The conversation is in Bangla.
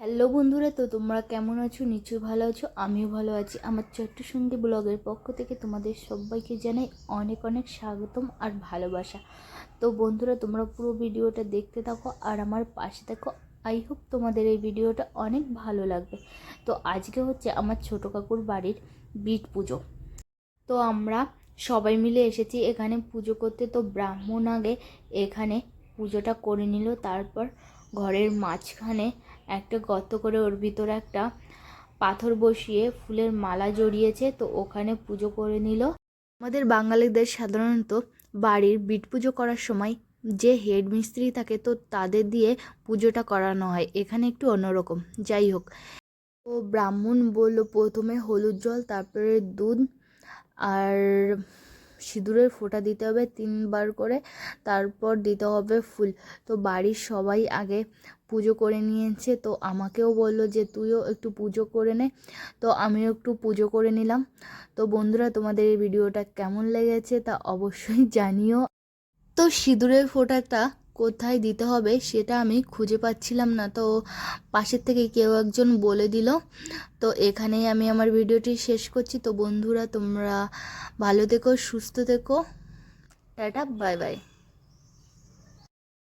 হ্যালো বন্ধুরা, তো তোমরা কেমন আছো? নিশ্চয়ই ভালো আছো, আমিও ভালো আছি। আমার ছোট্ট সঙ্গী ব্লগের পক্ষ থেকে তোমাদের সবাইকে জানাই অনেক অনেক স্বাগতম আর ভালোবাসা। তো বন্ধুরা, তোমরা পুরো ভিডিওটা দেখতে থাকো আর আমার পাশে থাকো। আই হোপ তোমাদের এই ভিডিওটা অনেক ভালো লাগবে। তো আজকে হচ্ছে আমার ছোটো কাকুর বাড়ির বিট পুজো। তো আমরা সবাই মিলে এসেছি এখানে পুজো করতে। তো ব্রাহ্মণ আগে এখানে পুজোটা করে নিল, তারপর ঘরের মাঝখানে একটা গর্ত করে ওর ভিতরে একটা পাথর বসিয়ে ফুলের মালা জড়িয়েছে, তো ওখানে পুজো করে নিল। আমাদের বাঙালিদের সাধারণত বাড়ির বিট পুজো করার সময় যে হেড মিস্ত্রি থাকে, তো তাদের দিয়ে পুজোটা করানো হয়। এখানে একটু অন্যরকম। যাই হোক, তো ব্রাহ্মণ বলল প্রথমে হলুদ জল, তারপরে দুধ আর সিঁদুরের ফোঁটা দিতে হবে 3বার করে, তারপর দিতে হবে ফুল। তো বাড়ির সবাই আগে পুজো করে নিয়েছে, তো আমাকেও বলল যে তুইও একটু পুজো করে নে। তো আমিও একটু পুজো করে নিলাম। তো বন্ধুরা, তোমাদের এই ভিডিওটা কেমন লেগেছে তা অবশ্যই জানিও। তো সিঁদুরের ফোঁটাটা কোথায় দিতে হবে সেটা আমি খুঁজে পাচ্ছিলাম না, তো পাশের থেকে কেউ একজন বলে দিল। তো এখানেই আমি আমার ভিডিওটি শেষ করছি। তো বন্ধুরা, তোমরা ভালো থেকো, সুস্থ থেকো, টাটা, বাই বাই।